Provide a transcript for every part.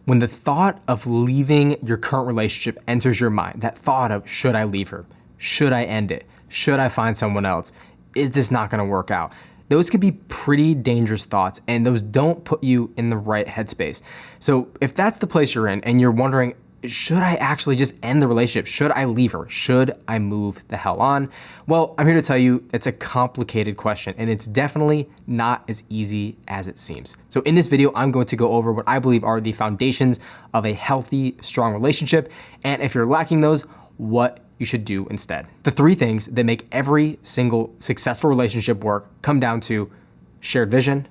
When the thought of leaving your current relationship enters your mind, that thought of, should I leave her? Should I end it? Should I find someone else? Is this not gonna work out? Those could be pretty dangerous thoughts, and those don't put you in the right headspace. So if that's the place you're in and you're wondering, should I actually just end the relationship? Should I leave her? Should I move the hell on? Well, I'm here to tell you it's a complicated question, and it's definitely not as easy as it seems. So in this video, I'm going to go over what I believe are the foundations of a healthy, strong relationship. And if you're lacking those, what you should do instead. The 3 things that make every single successful relationship work come down to shared vision,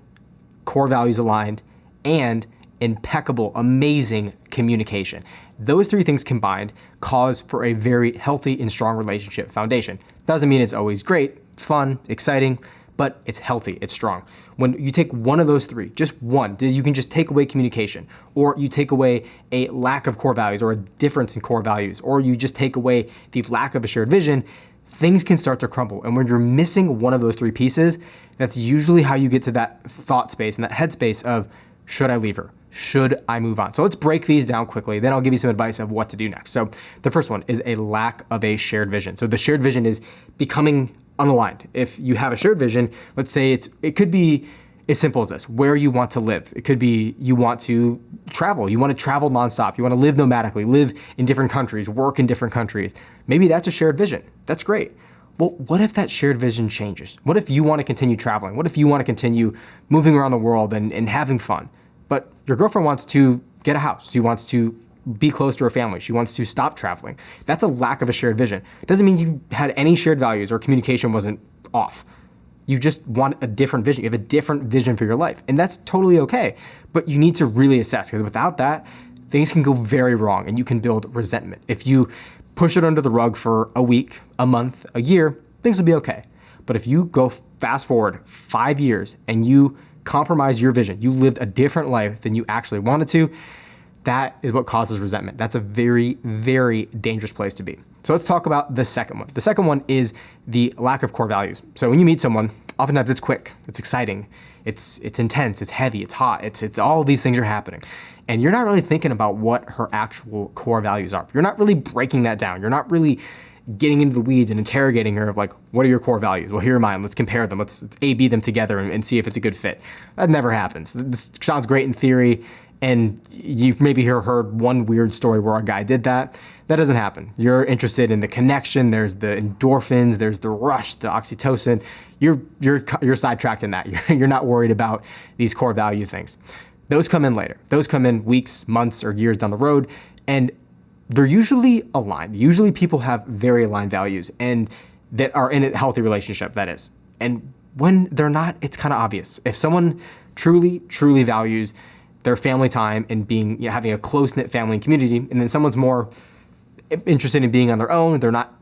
core values aligned, and impeccable, amazing communication. Those 3 things combined cause for a very healthy and strong relationship foundation. Doesn't mean it's always great, fun, exciting, but it's healthy, it's strong. When you take one of those 3, just one, you can just take away communication, or you take away a lack of core values or a difference in core values, or you just take away the lack of a shared vision, things can start to crumble. And when you're missing one of those 3 pieces, that's usually how you get to that thought space and that headspace of, should I leave her? Should I move on? So let's break these down quickly. Then I'll give you some advice of what to do next. So the first one is a lack of a shared vision. So the shared vision is becoming unaligned. If you have a shared vision, let's say it could be as simple as this, where you want to live. It could be you want to travel. You want to travel nonstop. You want to live nomadically, live in different countries, work in different countries. Maybe that's a shared vision. That's great. Well, what if that shared vision changes? What if you want to continue traveling? What if you want to continue moving around the world and having fun? But your girlfriend wants to get a house. She wants to be close to her family. She wants to stop traveling. That's a lack of a shared vision. It doesn't mean you had any shared values or communication wasn't off. You just want a different vision. You have a different vision for your life. And that's totally okay. But you need to really assess, because without that, things can go very wrong and you can build resentment. If you push it under the rug for a week, a month, a year, things will be okay. But if you go fast forward 5 years and you compromise your vision, you lived a different life than you actually wanted to, that is what causes resentment. That's a very, very dangerous place to be. So let's talk about the second one. The second one is the lack of core values. So when you meet someone, oftentimes it's quick, it's exciting, it's intense, it's heavy, it's hot, it's all these things are happening. And you're not really thinking about what her actual core values are. You're not really breaking that down. You're not really getting into the weeds and interrogating her of like, what are your core values? Well, here are mine. Let's compare them. Let's A/B them together and see if it's a good fit. That never happens. This sounds great in theory, and you've maybe heard one weird story where a guy did that. That doesn't happen. You're interested in the connection. There's the endorphins. There's the rush, the oxytocin. You're sidetracked in that. You're not worried about these core value things. Those come in later. Those come in weeks, months, or years down the road, and they're usually aligned. Usually people have very aligned values and that are in a healthy relationship, that is. And when they're not, it's kind of obvious. If someone truly, truly values their family time and being, having a close-knit family and community, and then someone's more interested in being on their own, they're not,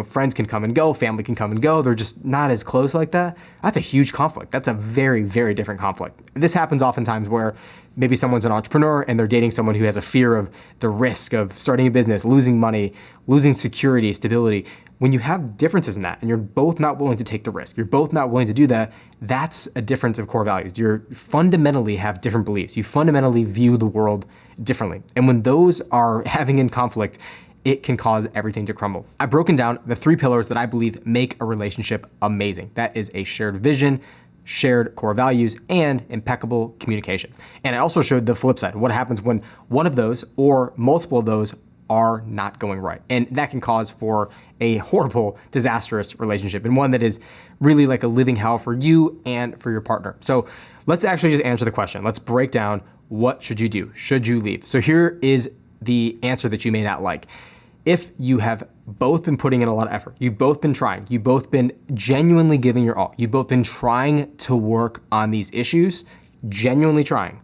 friends can come and go, family can come and go, they're just not as close like that, that's a huge conflict. That's a very, very different conflict. This happens oftentimes where maybe someone's an entrepreneur and they're dating someone who has a fear of the risk of starting a business, losing money, losing security, stability. When you have differences in that and you're both not willing to take the risk, you're both not willing to do that, that's a difference of core values. You fundamentally have different beliefs. You fundamentally view the world differently. And when those are having in conflict, it can cause everything to crumble. I've broken down the 3 pillars that I believe make a relationship amazing. That is a shared vision, shared core values, and impeccable communication. And I also showed the flip side. What happens when one of those or multiple of those are not going right? And that can cause for a horrible, disastrous relationship, and one that is really like a living hell for you and for your partner. So let's actually just answer the question. Let's break down, what should you do? Should you leave? So here is the answer that you may not like. If you have both been putting in a lot of effort, you've both been trying, you've both been genuinely giving your all, you've both been trying to work on these issues, genuinely trying,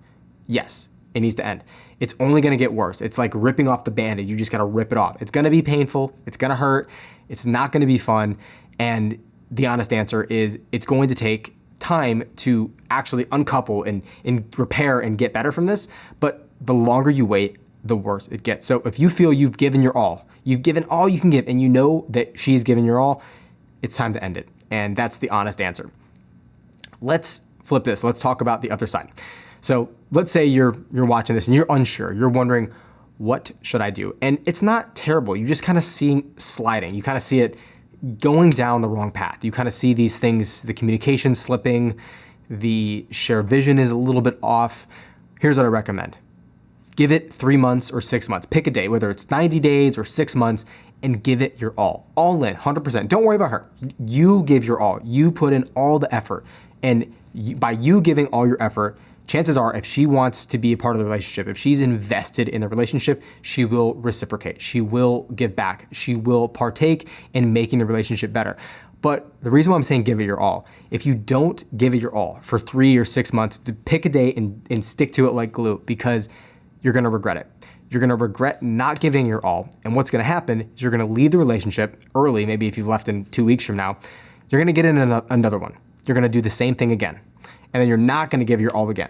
yes, it needs to end. It's only gonna get worse. It's like ripping off the Band-Aid. You just gotta rip it off. It's gonna be painful, it's gonna hurt, it's not gonna be fun, and the honest answer is it's going to take time to actually uncouple and repair and get better from this, but the longer you wait, the worse it gets. So if you feel you've given your all, you've given all you can give, and you know that she's given your all, it's time to end it. And that's the honest answer. Let's flip this. Let's talk about the other side. So let's say you're watching this and you're unsure. You're wondering, what should I do? And it's not terrible. You just kind of see sliding. You kind of see it going down the wrong path. You kind of see these things, the communication slipping, the shared vision is a little bit off. Here's what I recommend. Give it 3 months or 6 months. Pick a day, whether it's 90 days or 6 months, and give it your all in, 100%. Don't worry about her. You give your all. You put in all the effort. And by you giving all your effort, chances are if she wants to be a part of the relationship, if she's invested in the relationship, she will reciprocate. She will give back. She will partake in making the relationship better. But the reason why I'm saying give it your all, if you don't give it your all for 3 or 6 months, to pick a day and stick to it like glue, because you're gonna regret it. You're gonna regret not giving your all. And what's gonna happen is you're gonna leave the relationship early, maybe if you've left in 2 weeks from now, you're gonna get in another one. You're gonna do the same thing again. And then you're not gonna give your all again.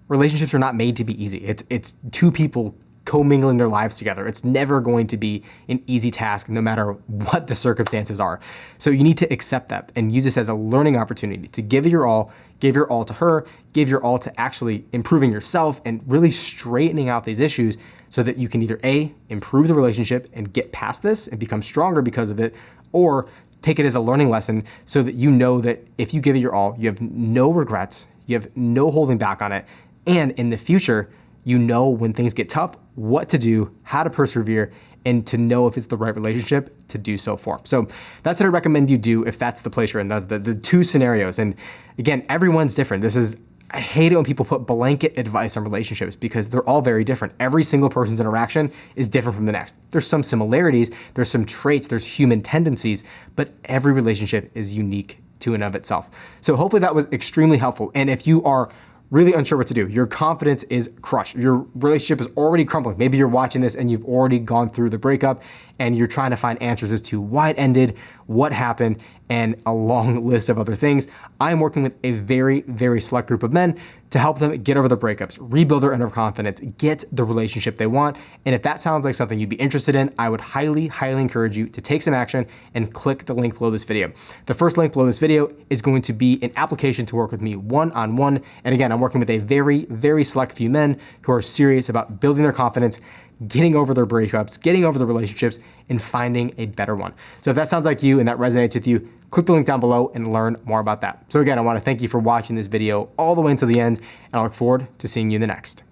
Relationships are not made to be easy. It's two people commingling their lives together. It's never going to be an easy task, no matter what the circumstances are. So you need to accept that and use this as a learning opportunity to give it your all, give your all to her, give your all to actually improving yourself and really straightening out these issues so that you can either A, improve the relationship and get past this and become stronger because of it, or take it as a learning lesson so that you know that if you give it your all, you have no regrets, you have no holding back on it, and in the future, you know when things get tough, what to do, how to persevere, and to know if it's the right relationship to do so for. So that's what I recommend you do if that's the place you're in. That's the two scenarios. And again, everyone's different. I hate it when people put blanket advice on relationships because they're all very different. Every single person's interaction is different from the next. There's some similarities, there's some traits, there's human tendencies, but every relationship is unique to and of itself. So hopefully that was extremely helpful. And if you are really unsure what to do, your confidence is crushed, your relationship is already crumbling, maybe you're watching this and you've already gone through the breakup and you're trying to find answers as to why it ended, what happened, and a long list of other things, I'm working with a very, very select group of men to help them get over the breakups, rebuild their inner confidence, get the relationship they want. And if that sounds like something you'd be interested in, I would highly, highly encourage you to take some action and click the link below this video. The first link below this video is going to be an application to work with me one-on-one. And again, I'm working with a very, very select few men who are serious about building their confidence, getting over their breakups, getting over the relationships, and finding a better one. So if that sounds like you and that resonates with you, click the link down below and learn more about that. So again, I want to thank you for watching this video all the way until the end, and I look forward to seeing you in the next.